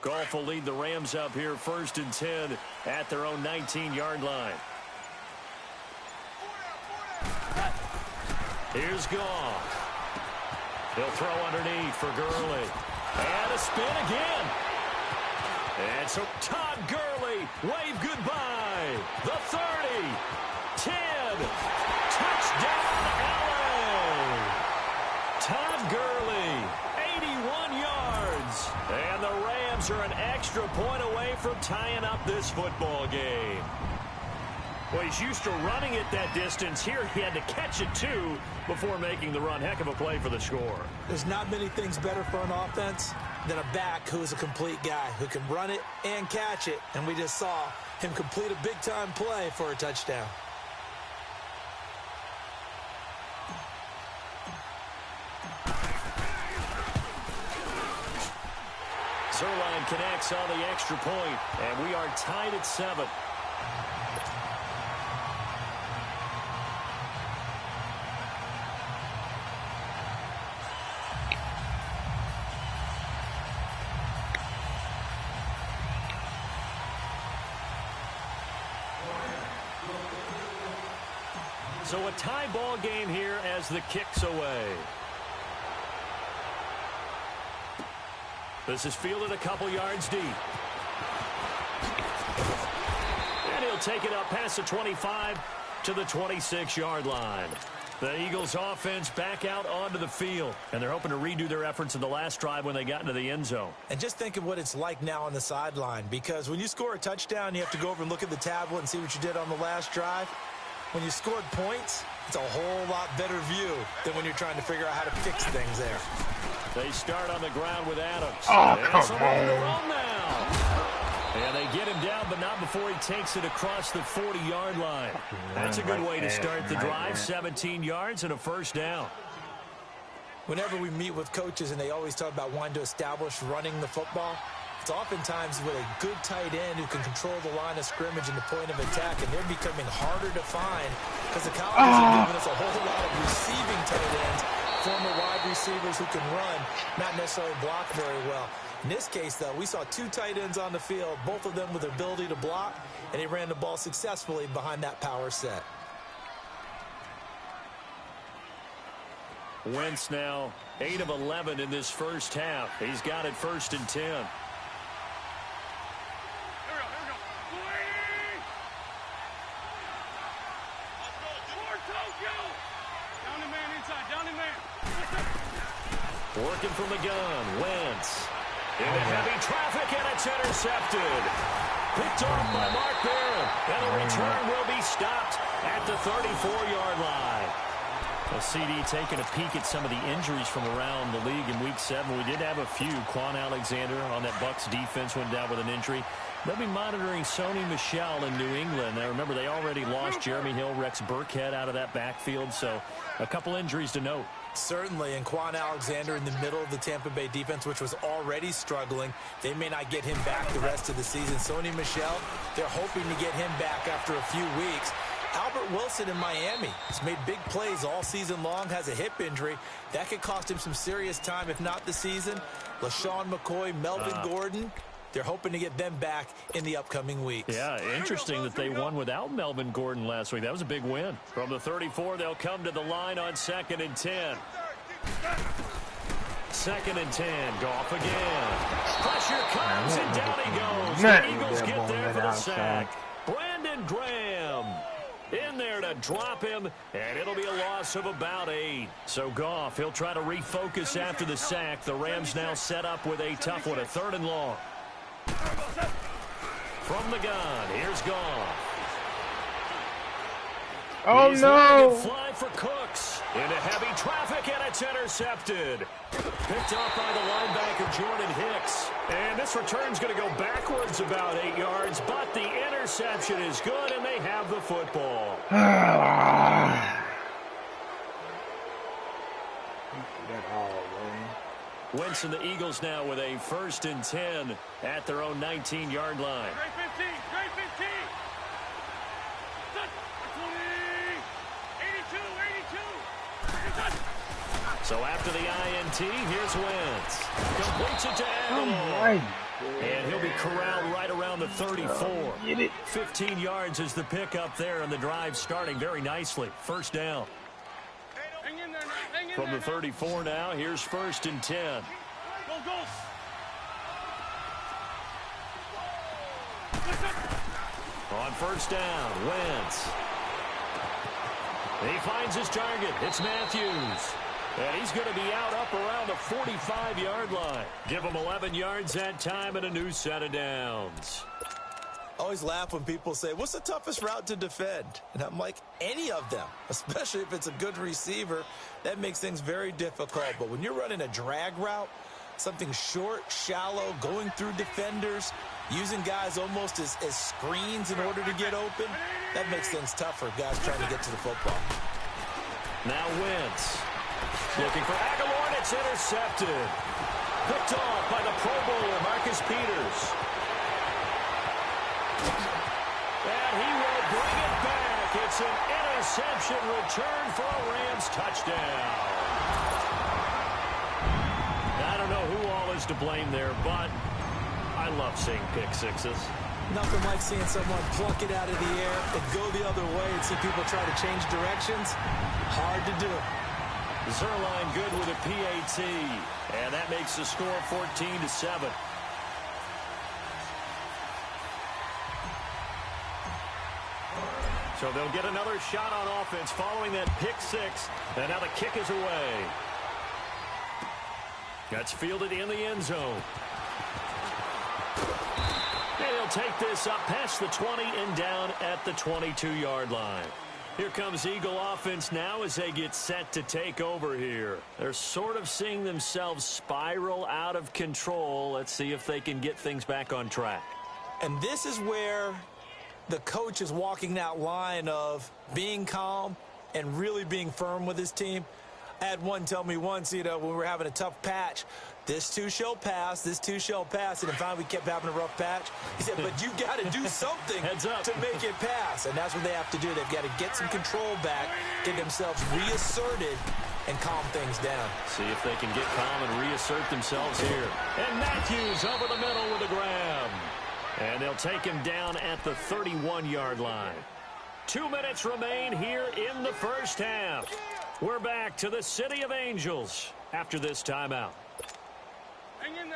Goff will lead the Rams up here 1st and 10 at their own 19-yard line. Here's Goff. He'll throw underneath for Gurley. And a spin again. And so Todd Gurley, wave goodbye. The 30, 10, touchdown LA. Todd Gurley, 81 yards. And the Rams are an extra point away from tying up this football game. Well, he's used to running it that distance. Here he had to catch it, too, before making the run. Heck of a play for the score. There's not many things better for an offense than a back who is a complete guy who can run it and catch it. And we just saw him complete a big-time play for a touchdown. Zerline connects on the extra point, and we are tied at 7. So a tie ball game here as the kick's away. This is fielded a couple yards deep. And he'll take it up past the 25 to the 26-yard line. The Eagles offense back out onto the field, and they're hoping to redo their efforts in the last drive when they got into the end zone. And just think of what it's like now on the sideline, because when you score a touchdown, you have to go over and look at the tablet and see what you did on the last drive. When you scored points, it's a whole lot better view than when you're trying to figure out how to fix things there. They start on the ground with Adams. Oh, come on. Now. And they get him down, but not before he takes it across the 40-yard line. That's a good way to start the drive. 17 yards and a first down. Whenever we meet with coaches and they always talk about wanting to establish running the football, it's oftentimes with a good tight end who can control the line of scrimmage and the point of attack, and they're becoming harder to find because the Cowboys are giving us a whole lot of receiving tight ends, former wide receivers who can run, not necessarily block very well. In this case, though, we saw 2 tight ends on the field, both of them with the ability to block, and they ran the ball successfully behind that power set. Wentz now 8 of 11 in this first half. He's got it 1st and 10. Working from the gun, Wentz. Into heavy traffic, and it's intercepted. Picked off by Mark Barron, and the return will be stopped at the 34-yard line. Well, CD taking a peek at some of the injuries from around the league in Week 7. We did have a few. Quan Alexander on that Bucs defense went down with an injury. They'll be monitoring Sony Michel in New England. Now, remember, they already lost Jeremy Hill, Rex Burkhead out of that backfield, so a couple injuries to note. Certainly, and Quan Alexander in the middle of the Tampa Bay defense, which was already struggling. They may not get him back the rest of the season. Sony Michel, they're hoping to get him back after a few weeks. Albert Wilson in Miami has made big plays all season long, has a hip injury. That could cost him some serious time, if not the season. LaShawn McCoy, Melvin Gordon, they're hoping to get them back in the upcoming weeks. Yeah, interesting that they won without Melvin Gordon last week. That was a big win. From the 34, they'll come to the line on 2nd and 10. 2nd and 10. Goff again. Pressure comes, and down he goes. The Eagles get there for the sack. Brandon Graham in there to drop him, and it'll be a loss of about 8. So Goff, he'll try to refocus after the sack. The Rams now set up with a tough one, a 3rd and long. From the gun, here's Goff. Oh, He's no. Fly for Cooks. Into heavy traffic, and it's intercepted. Picked off by the linebacker, Jordan Hicks. And this return's going to go backwards about 8 yards, but the interception is good, and they have the football. Wentz and the Eagles now with a 1st and 10 at their own 19-yard line. Straight 15, straight 15. 82. So after the INT, here's Wentz. Completes it to Oh Aguilar. my And he'll be corralled right around the 34. 15 yards is the pickup there, and the drive starting very nicely. First down. Hang in there now. Hang in From there the 34 now, here's 1st and 10. Go, go. On 1st down, Wentz. He finds his target. It's Matthews. And he's going to be out up around the 45-yard line. Give him 11 yards that time and a new set of downs. I always laugh when people say, what's the toughest route to defend? And I'm like, any of them, especially if it's a good receiver. That makes things very difficult. But when you're running a drag route, something short, shallow, going through defenders, using guys almost as screens in order to get open, that makes things tough for guys trying to get to the football. Now Wentz. Looking for Aguilar, and it's intercepted. Picked off by the Pro Bowler, Marcus Peters. And he will bring it back. It's an interception return for a Rams touchdown. I don't know who all is to blame there, but I love seeing pick sixes. Nothing like seeing someone pluck it out of the air and go the other way and see people try to change directions. Hard to do. Zerline good with a PAT, and that makes the score 14-7. So they'll get another shot on offense following that pick six, and now the kick is away. That's fielded in the end zone. And he'll take this up past the 20 and down at the 22-yard line. Here comes Eagle offense now as they get set to take over here. They're sort of seeing themselves spiral out of control. Let's see if they can get things back on track. And this is where the coach is walking that line of being calm and really being firm with his team. I had one tell me once, when we were having a tough patch, this too shall pass, this too shall pass, and finally we kept having a rough patch. He said, but you got to do something to make it pass, and that's what they have to do. They've got to get some control back, get themselves reasserted, and calm things down. See if they can get calm and reassert themselves here. And Matthews over the middle with a grab. And they'll take him down at the 31-yard line. 2 minutes remain here in the first half. We're back to the City of Angels after this timeout.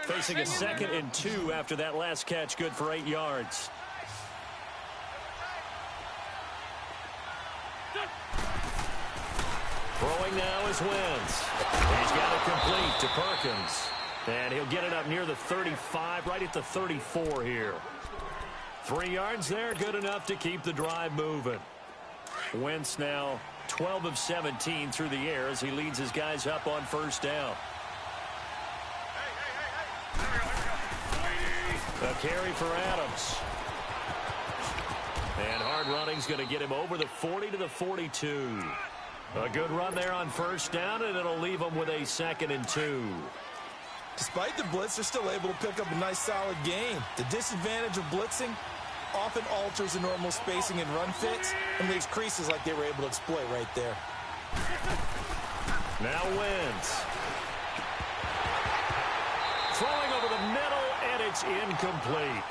Facing a 2nd and 2 after that last catch, good for 8 yards. Throwing now is Wentz. He's got it complete to Perkins. And he'll get it up near the 35, right at the 34 here. 3 yards there, good enough to keep the drive moving. Wentz now 12 of 17 through the air as he leads his guys up on first down. A carry for Adams. And hard running's going to get him over the 40 to the 42. A good run there on first down, and it'll leave him with a 2nd and 2. Despite the blitz, they're still able to pick up a nice, solid gain. The disadvantage of blitzing often alters the normal spacing and run fits and leaves creases like they were able to exploit right there. Now Wentz. Throwing over the middle, and it's incomplete.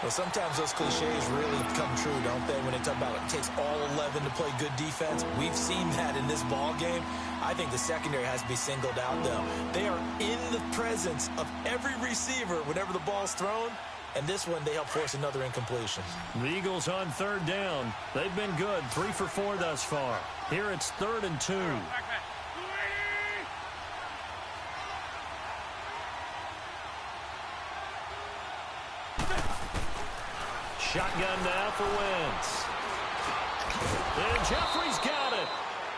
Well, sometimes those cliches really come true, don't they, when they talk about it takes all 11 to play good defense. We've seen that in this ball game. I think the secondary has to be singled out, though. They are in the presence of every receiver whenever the ball's thrown, and this one they help force another incompletion. The Eagles on 3rd down. They've been good, 3 for 4 thus far. Here it's 3rd and 2. Shotgun now for Wentz. And Jeffrey's got it.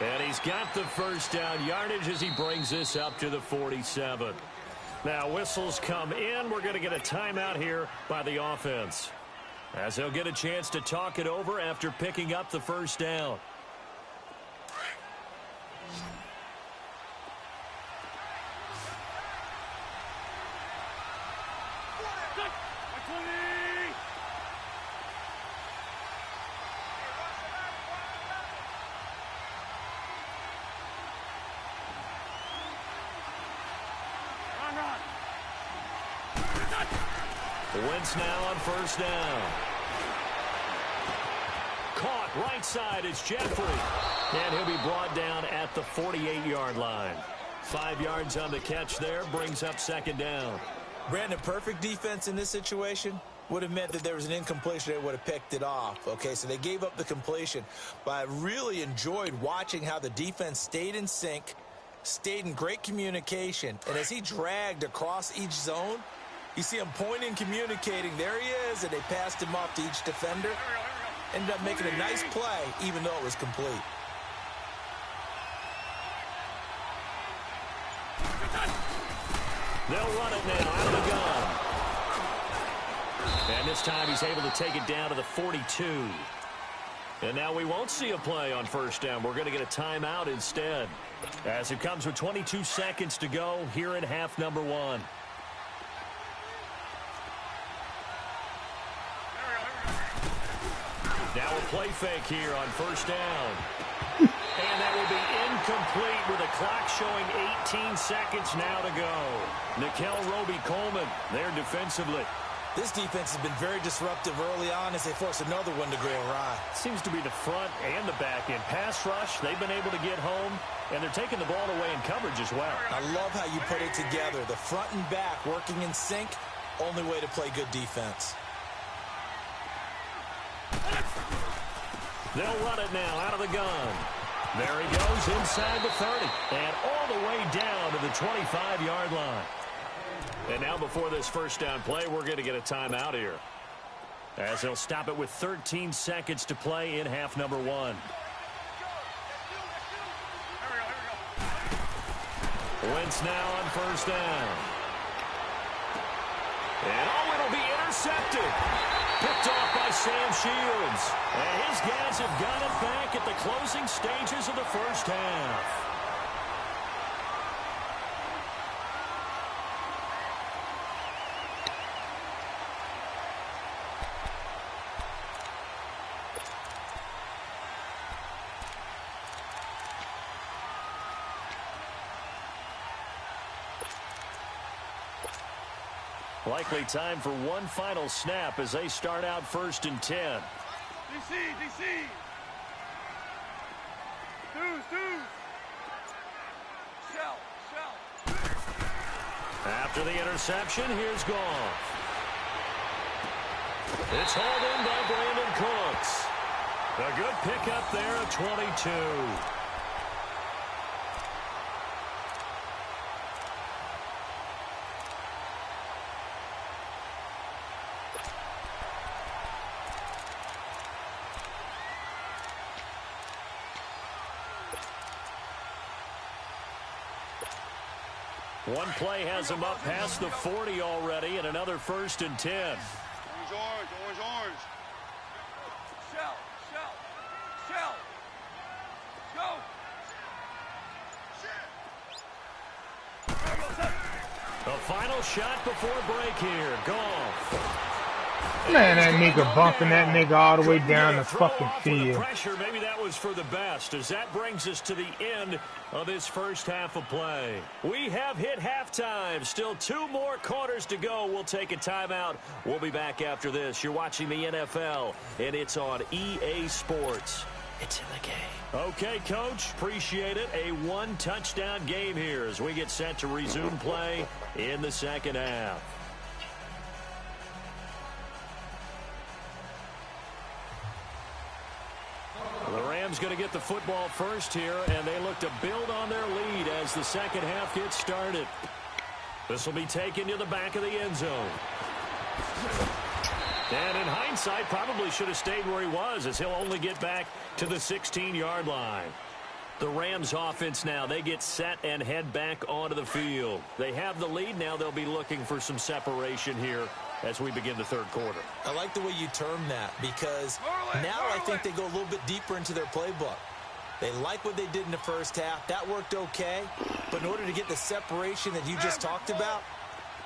And he's got the first down yardage as he brings this up to the 47. Now whistles come in. We're going to get a timeout here by the offense, as they'll get a chance to talk it over after picking up the first down. Wentz now on first down. Caught right side. It's Jeffrey. And he'll be brought down at the 48-yard line. 5 yards on the catch there. Brings up second down. Brandon, perfect defense in this situation would have meant that there was an incompletion. They would have picked it off. Okay, so they gave up the completion. But I really enjoyed watching how the defense stayed in sync, stayed in great communication. And as he dragged across each zone, you see him pointing, communicating. There he is, and they passed him off to each defender. Ended up making a nice play, even though it was complete. They'll run it now out of the gun. And this time he's able to take it down to the 42. And now we won't see a play on first down. We're going to get a timeout instead, as it comes with 22 seconds to go here in half number 1. Now a play fake here on first down. And that will be incomplete with a clock showing 18 seconds now to go. Nickel Roby-Coleman there defensively. This defense has been very disruptive early on as they force another one to go awry. Seems to be the front and the back end. Pass rush, they've been able to get home, and they're taking the ball away in coverage as well. I love how you put it together. The front and back working in sync, only way to play good defense. They'll run it now out of the gun. There he goes inside the 30 and all the way down to the 25-yard line. And now before this first down play, we're going to get a timeout here, as they'll stop it with 13 seconds to play in half number 1. Wentz now on first down. And it'll be intercepted. Picked off by Sam Shields. And his guys have got it back at the closing stages of the first half. Likely time for one final snap as they start out first and 10. DC. Deuce. Shell. After the interception, here's Goff. It's hauled in by Brandon Cooks. A good pickup there at 22. One play has him up past the 40 already, and another first and 10. Orange. Shell. Go. The final shot before break here. Goff. Man, that nigga bumping that nigga all the way down the fucking field. Pressure, maybe that was for the best, as that brings us to the end of this first half of play. We have hit halftime. Still 2 more quarters to go. We'll take a timeout. We'll be back after this. You're watching the NFL, and it's on EA Sports. It's in the game. Okay, Coach, appreciate it. A 1-touchdown game here as we get set to resume play in the second half. The Rams going to get the football first here, and they look to build on their lead as the second half gets started. This will be taken to the back of the end zone. And in hindsight, probably should have stayed where he was, as he'll only get back to the 16-yard line. The Rams offense now, they get set and head back onto the field. They have the lead. Now they'll be looking for some separation here as we begin the third quarter. I like the way you term that, because now I think they go a little bit deeper into their playbook. They like what they did in the first half. That worked okay. But in order to get the separation that you just talked about,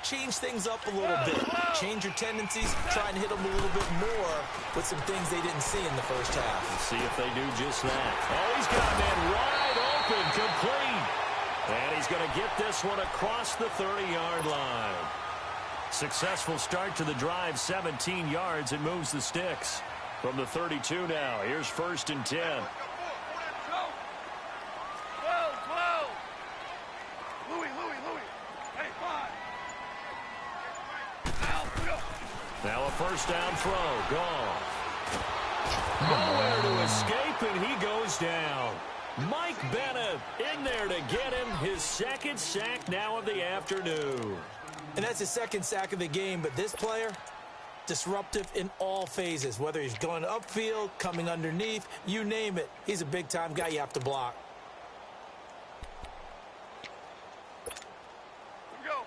change things up a little bit. Change your tendencies. Try and hit them a little bit more with some things they didn't see in the first half. Let's see if they do just that. Oh, he's got a man wide open, complete. And he's going to get this one across the 30-yard line. successful start to the drive, 17 yards. It moves the sticks. From the 32 now, here's 1st and 10. 12. Louis. Hey, 5. Now a first down throw. Goff. Nowhere to escape, and he goes down. Mike Bennett in there to get him his 2nd sack now of the afternoon. And that's his 2nd sack of the game, but this player, disruptive in all phases, whether he's going upfield, coming underneath, you name it. He's a big-time guy you have to block.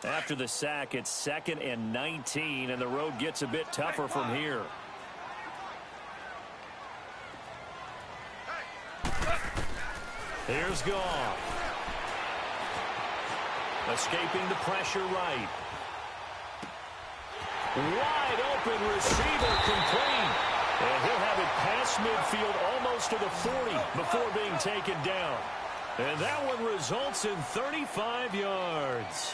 After the sack, it's 2nd and 19, and the road gets a bit tougher from here. Here's Goff. Escaping the pressure right. Wide open receiver complete. And he'll have it past midfield almost to the 40 before being taken down. And that one results in 35 yards.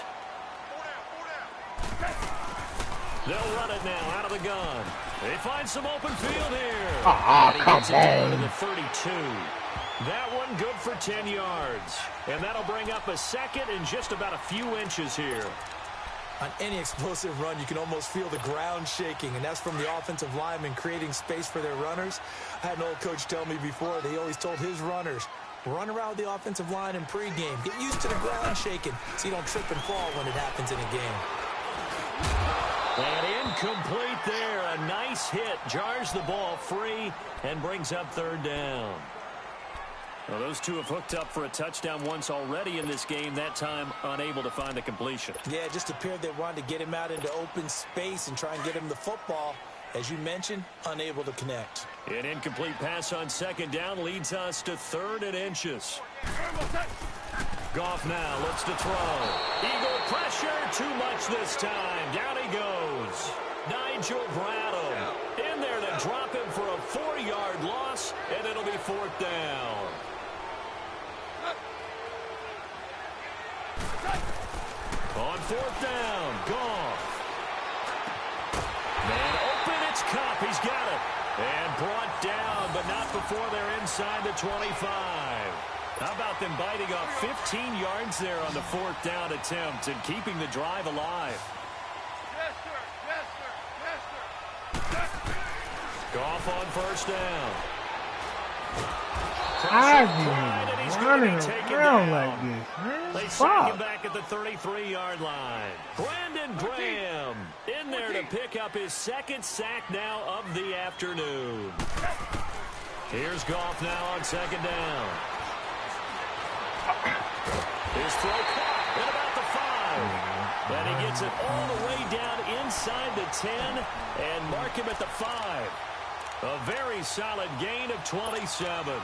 They'll run it now out of the gun. They find some open field here. Ah, come down to on. the 32. That one good for 10 yards. And that'll bring up a 2nd and just about a few inches here. On any explosive run, you can almost feel the ground shaking, and that's from the offensive linemen creating space for their runners. I had an old coach tell me before, they always told his runners, run around the offensive line in pregame. Get used to the ground shaking so you don't trip and fall when it happens in a game. And incomplete there. A nice hit. Jars the ball free and brings up 3rd down. Well, those two have hooked up for a touchdown once already in this game, that time unable to find the completion. Yeah, it just appeared they wanted to get him out into open space and try and get him the football. As you mentioned, unable to connect. An incomplete pass on 2nd down leads us to 3rd and inches. Goff now looks to throw. Eagle pressure, too much this time. Down he goes. Nigel Bradham in there to drop him for a 4-yard loss, and it'll be 4th down. On 4th down, Goff. Man open, it's Cup. He's got it. And brought down, but not before they're inside the 25. How about them biting off 15 yards there on the 4th down attempt and keeping the drive alive? Yes, sir. Goff on 1st down. How's he running around like this, man? They sack him back at the 33-yard line. Brandon Graham in there to pick up his 2nd sack now of the afternoon. Here's Goff now on 2nd down. His throw caught at about the 5. And he gets it all the way down inside the 10 and mark him at the 5. A very solid gain of 27.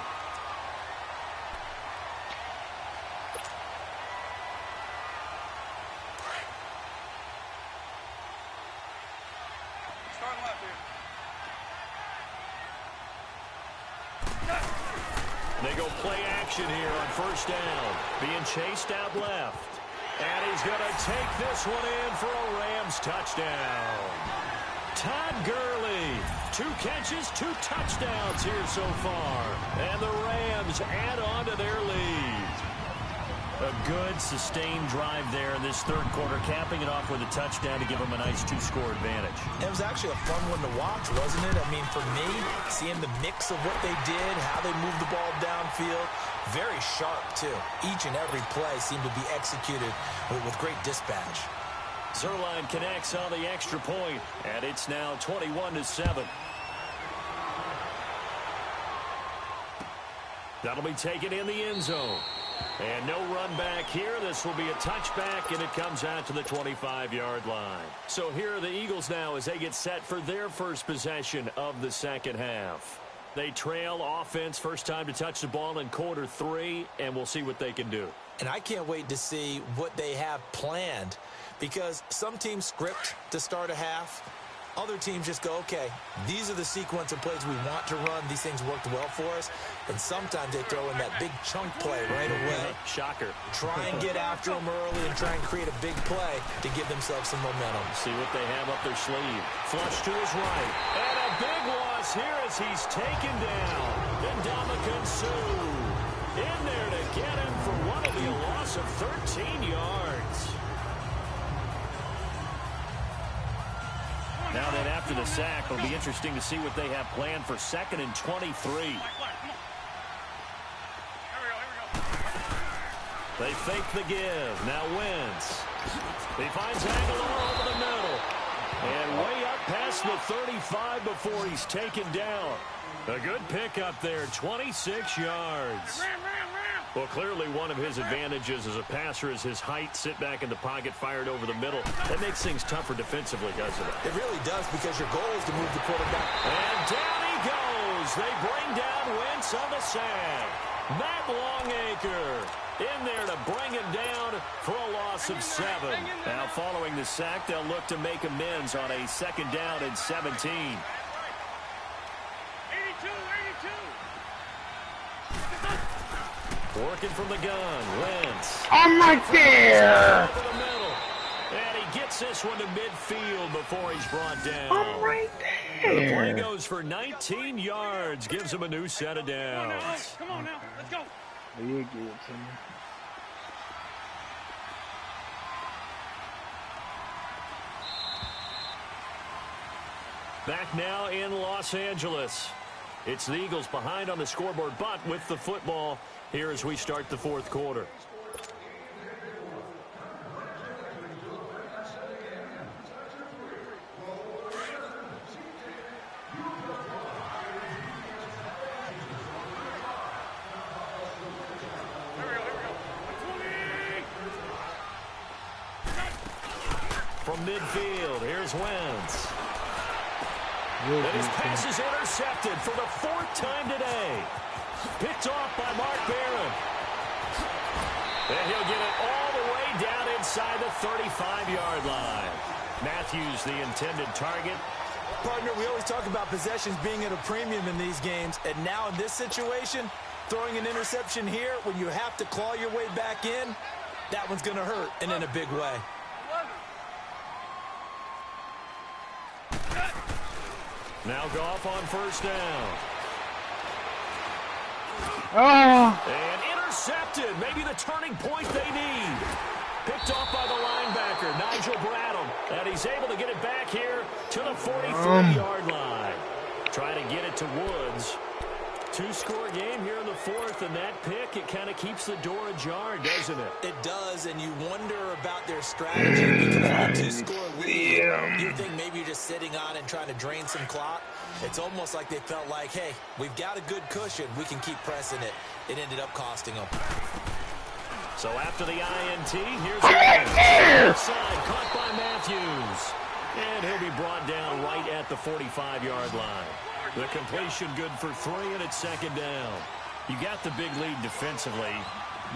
They go play action here on 1st down. Being chased out left. And he's going to take this one in for a Rams touchdown. Todd Gurley, 2 catches, 2 touchdowns here so far. And the Rams add on to their lead. A good, sustained drive there in this 3rd quarter, capping it off with a touchdown to give them a nice 2-score advantage. It was actually a fun one to watch, wasn't it? I mean, for me, seeing the mix of what they did, how they moved the ball downfield, very sharp, too. Each and every play seemed to be executed with great dispatch. Zerline connects on the extra point, and it's now 21-7. That'll be taken in the end zone. And no run back here. This will be a touchback, and it comes out to the 25-yard line. So here are the Eagles now as they get set for their first possession of the 2nd half. They trail offense, first time to touch the ball in quarter 3, and we'll see what they can do. And I can't wait to see what they have planned, because some teams script to start a half. Other teams just go, okay, these are the sequence of plays we want to run. These things worked well for us. And sometimes they throw in that big chunk play right away. Shocker. Try and get after them early and try and create a big play to give themselves some momentum. See what they have up their sleeve. Flush to his right. And a big loss here as he's taken down. Ndamukong Suh in there to get him for what will be a loss of 13 yards. Now then, after the sack, it'll be interesting to see what they have planned for 2nd and 23. They fake the give. Now Wentz. He finds Aguilar over the middle. And way up past the 35 before he's taken down. A good pickup there, 26 yards. Well, clearly one of his advantages as a passer is his height. Sit back in the pocket, fired over the middle. That makes things tougher defensively, doesn't it? It really does, because your goal is to move the quarterback. And down he goes. They bring down Wentz on the sack. Matt Longacre in there to bring him down for a loss of 7. Now, following the sack, they'll look to make amends on a 2nd down and 17. 82. Working from the gun, Wentz. I'm right there. Over the middle. And he gets this one to midfield before he's brought down. I'm right The play there. goes for 19 yards. Gives him a new set of downs. Come on now. Let's go. You give it to me. Back now in Los Angeles. It's the Eagles behind on the scoreboard, but with the football here as we start the 4th quarter. From midfield, here's Wentz. And his pass is intercepted for the 4th time today. Picked off by Mark Barron. And he'll get it all the way down inside the 35-yard line. Matthews, the intended target. Partner, we always talk about possessions being at a premium in these games. And now in this situation, throwing an interception here when you have to claw your way back in, that one's going to hurt, and in a big way. Now Goff on 1st down. And intercepted. Maybe the turning point they need. Picked off by the linebacker, Nigel Bradham. And he's able to get it back here to the 43-yard line. Trying to get it to Woods. 2-score game here in the 4th, and that pick, it kind of keeps the door ajar, doesn't it? It does, and you wonder about their strategy because of the 2-score lead. You think maybe you're just sitting on and trying to drain some clock. It's almost like they felt like, hey, we've got a good cushion. We can keep pressing it. It ended up costing them. So after the INT, here's the outside, caught by Matthews. And he'll be brought down right at the 45-yard line. The completion good for 3, and it's 2nd down. You got the big lead defensively.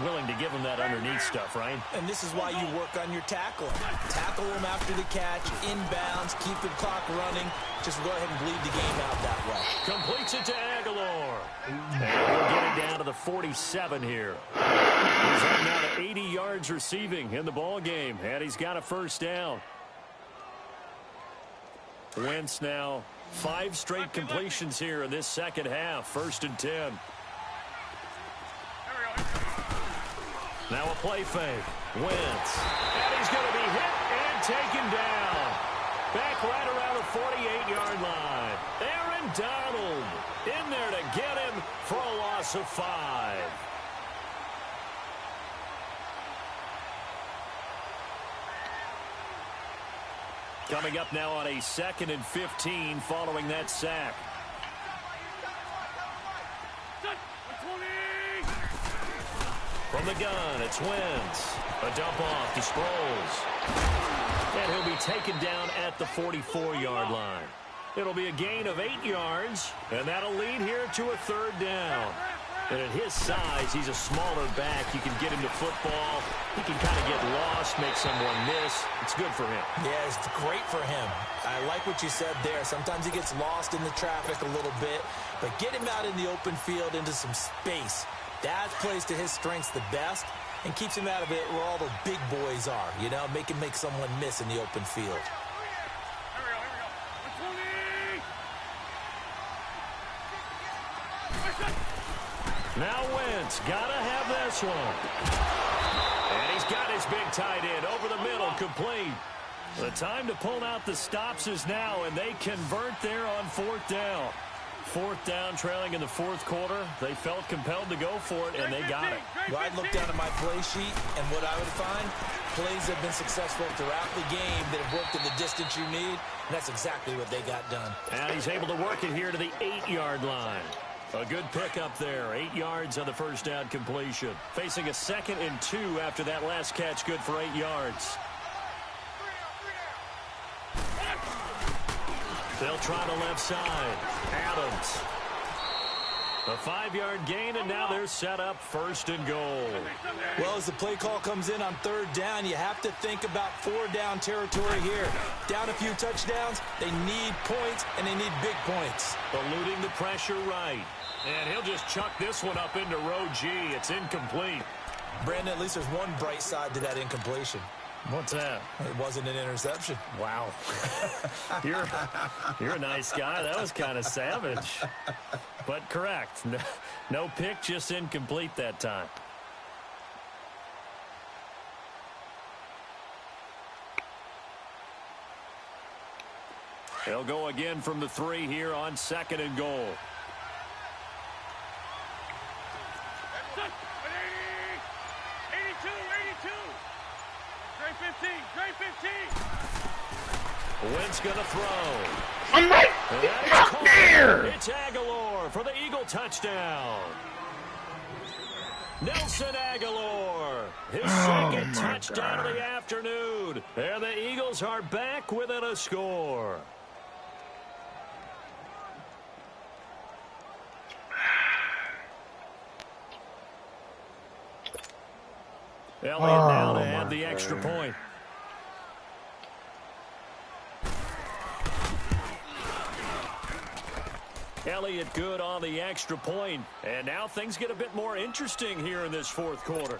Willing to give them that underneath stuff, right? And this is why you work on your tackling. Tackle them after the catch, inbounds, keep the clock running. Just go ahead and bleed the game out that way. Completes it to Aguilar. And we'll get it down to the 47 here. He's up now to 80 yards receiving in the ball game, and he's got a 1st down. Wentz now 5 straight completions here in this 2nd half. 1st and 10. Now a play fake. Wentz. And he's going to be hit and taken down. Back right around the 48-yard line. Aaron Donald in there to get him for a loss of 5. Coming up now on a 2nd and 15 following that sack. From the gun, it's Wentz. A dump off to Sproles. And he'll be taken down at the 44-yard line. It'll be a gain of 8 yards, and that'll lead here to a 3rd down. And at his size, he's a smaller back. You can get him to football. He can kind of get lost, make someone miss. It's good for him. Yeah, it's great for him. I like what you said there. Sometimes he gets lost in the traffic a little bit, but get him out in the open field into some space. That plays to his strengths the best and keeps him out of it where all the big boys are, you know, make him make someone miss in the open field. Now Wentz, gotta have this one. And he's got his big tight end over the middle, complete. The time to pull out the stops is now, and they convert there on 4th down. 4th down, trailing in the 4th quarter. They felt compelled to go for it, and they got it. Well, I'd look down at my play sheet, and what I would find, plays have been successful throughout the game that have worked in the distance you need, and that's exactly what they got done. And he's able to work it here to the 8-yard line. A good pickup there. 8 yards on the first down completion. Facing a 2nd and 2 after that last catch, good for 8 yards. They'll try the left side. Adams. A 5-yard gain, and now they're set up 1st and goal. Well, as the play call comes in on 3rd down, you have to think about 4-down territory here. Down a few touchdowns, they need points, and they need big points. Eluding the pressure right. And he'll just chuck this one up into row G. It's incomplete. Brandon, at least there's one bright side to that incompletion. What's that? It wasn't an interception. Wow. You're a nice guy. That was kind of savage. But correct. No pick, just incomplete that time. They'll go again from the 3 here on 2nd and goal. Wentz gonna throw. I'm right up there. It's Aguilar for the Eagle touchdown. Nelson Aguilar, his 2nd touchdown of the afternoon. And the Eagles are back within a score. Elliott now to add the extra point. Elliott good on the extra point. And now things get a bit more interesting here in this 4th quarter.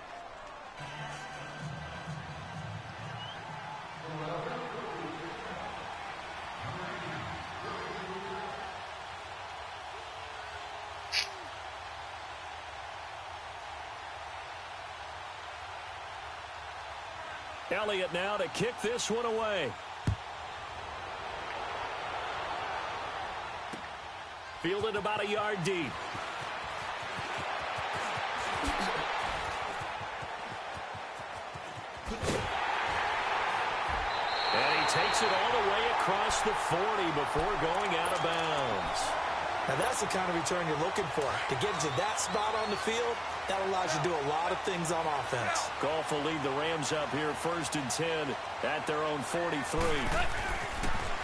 Elliott now to kick this one away. Fielded about a yard deep. And he takes it all the way across the 40 before going out of bounds. Now that's the kind of return you're looking for. To get to that spot on the field, that allows you to do a lot of things on offense. Goff will lead the Rams up here 1st and 10 at their own 43.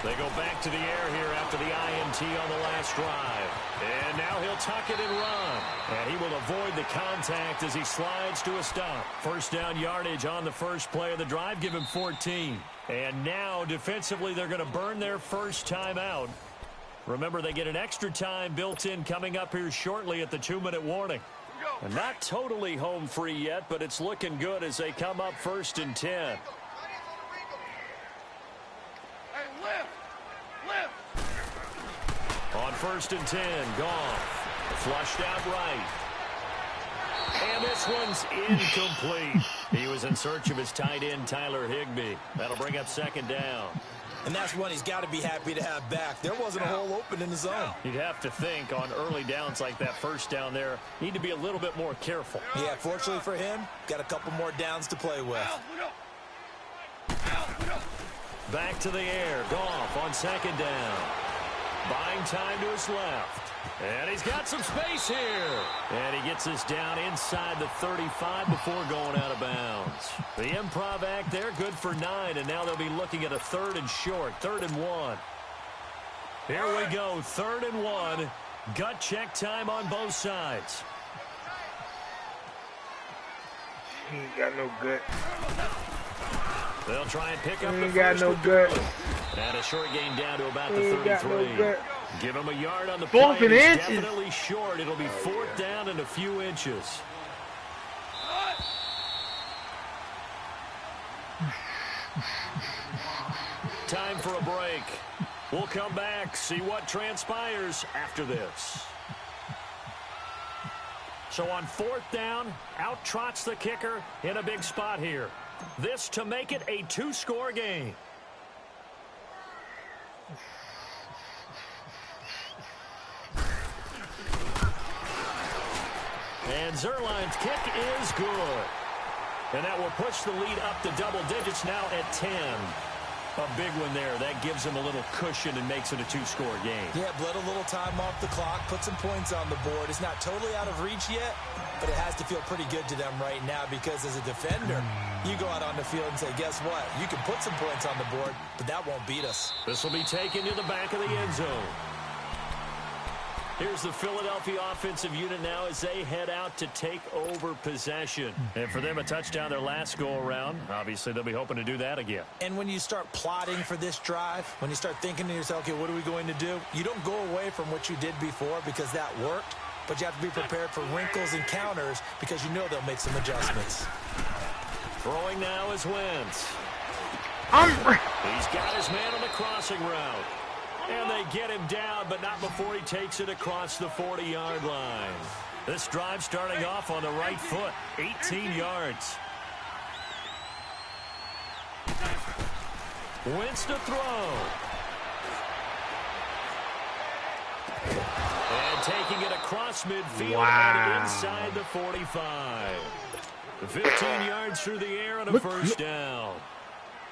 They go back to the air here after the INT on the last drive. And now he'll tuck it and run. And he will avoid the contact as he slides to a stop. 1st down yardage on the first play of the drive. Give him 14. And now defensively they're going to burn their first time out. Remember, they get an extra time built in coming up here shortly at the 2-minute warning. And not totally home free yet, but it's looking good as they come up 1st and 10. On 1st and 10, Goff. Flushed out right. And this one's incomplete. He was in search of his tight end, Tyler Higbee. That'll bring up 2nd down. And that's one he's got to be happy to have back. There wasn't a hole open in the zone. You'd have to think on early downs like that 1st down there, need to be a little bit more careful. Yeah, fortunately for him, got a couple more downs to play with. Back to the air. Goff on 2nd down. Buying time to his left. And he's got some space here. And he gets this down inside the 35 before going out of bounds. The improv act there, good for 9. And now they'll be looking at a 3rd and short, 3rd and 1. Here we go, 3rd and 1. Gut check time on both sides. He ain't got no gut. They'll try and pick up He the ain't got first no with gut. Gurley. And a short gain down to about the He ain't 33. got no gut. Give him a yard on the Fourth play. and He's inches. definitely short. It'll be fourth down and a few inches. Time for a break. We'll come back, see what transpires after this. So on fourth down, out trots the kicker in a big spot here. This to make it a two-score game. And Zerline's kick is good. And that will push the lead up to double digits now at 10. A big one there. That gives him a little cushion and makes it a two-score game. Yeah, bled a little time off the clock, put some points on the board. It's not totally out of reach yet, but it has to feel pretty good to them right now because as a defender, you go out on the field and say, guess what? You can put some points on the board, but that won't beat us. This will be taken to the back of the end zone. Here's the Philadelphia offensive unit now as they head out to take over possession. And for them, a touchdown their last go-around. Obviously, they'll be hoping to do that again. And when you start plotting for this drive, when you start thinking to yourself, okay, what are we going to do? You don't go away from what you did before because that worked, but you have to be prepared for wrinkles and counters because you know they'll make some adjustments. Throwing now is Wentz. He's got his man on the crossing route. And they get him down, but not before he takes it across the 40-yard line. This drive starting off on the right foot, 18 yards. Wentz to throw. And taking it across midfield and inside the 45. 15 yards through the air and a first down.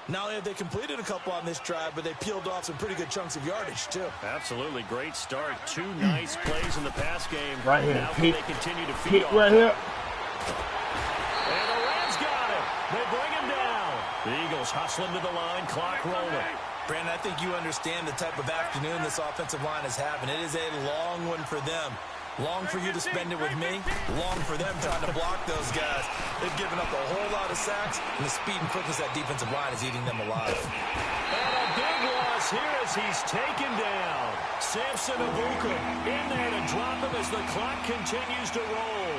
Not only have they completed a couple on this drive, but they peeled off some pretty good chunks of yardage, too. Absolutely. Great start. Two nice plays in the pass game. Right here. Now can they continue to feed off right here. And the Rams got it. They bring him down. The Eagles hustling to the line, clock rolling. Brandon, I think you understand the type of afternoon this offensive line is having. It is a long one for them. Long for you to spend it with me. Long for them trying to block those guys. They've given up a whole lot of sacks, and the speed and quickness of that defensive line is eating them alive. And a big loss here as he's taken down. Samson Ibuka in there to drop him as the clock continues to roll.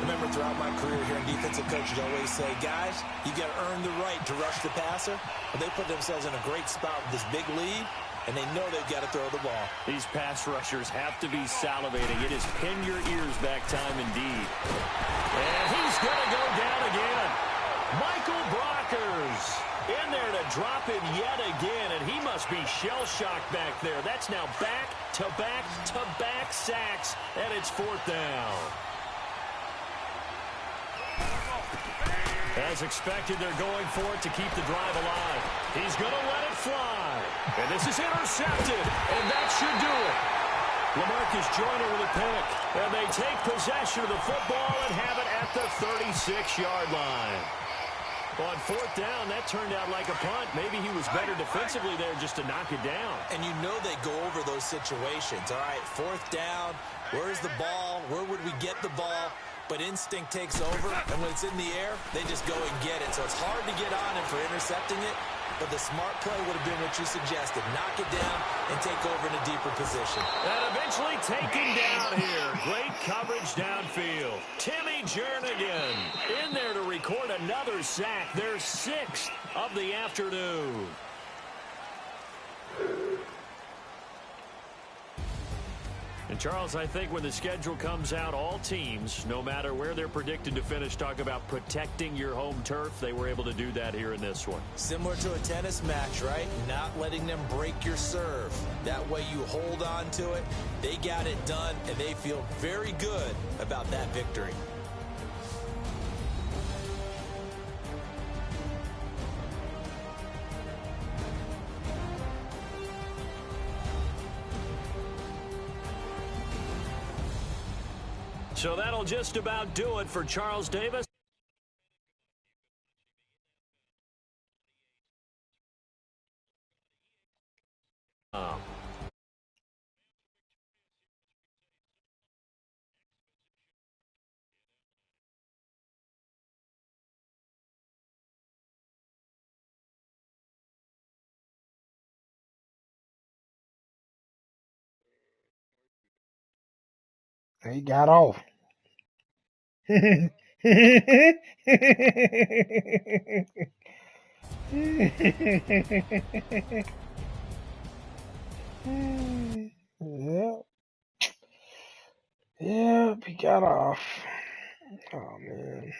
Remember, throughout my career here in defensive coaches always say, guys, you got to earn the right to rush the passer. But they put themselves in a great spot with this big lead, and they know they've got to throw the ball. These pass rushers have to be salivating. It is pin your ears back time indeed. And he's going to go down again. Michael Brockers in there to drop him yet again, and he must be shell-shocked back there. That's now back-to-back-to-back sacks, and it's fourth down. As expected, they're going for it to keep the drive alive. He's going to let it fly. And this is intercepted, and that should do it. LaMarcus Joyner with a pick. And they take possession of the football and have it at the 36-yard line. On fourth down, that turned out like a punt. Maybe he was better defensively there just to knock it down. And you know they go over those situations. All right, fourth down, where's the ball? Where would we get the ball? But instinct takes over, and when it's in the air, they just go and get it. So it's hard to get on him for intercepting it, but the smart play would have been what you suggested. Knock it down and take over in a deeper position. And eventually taken down here. Great coverage downfield. Timmy Jernigan in there to record another sack. Their sixth of the afternoon. And, Charles, I think when the schedule comes out, all teams, no matter where they're predicted to finish, talk about protecting your home turf. They were able to do that here in this one. Similar to a tennis match, right? Not letting them break your serve. That way you hold on to it. They got it done, and they feel very good about that victory. So that'll just about do it for Charles Davis. He got off. Yep, yep, he got off. Oh man.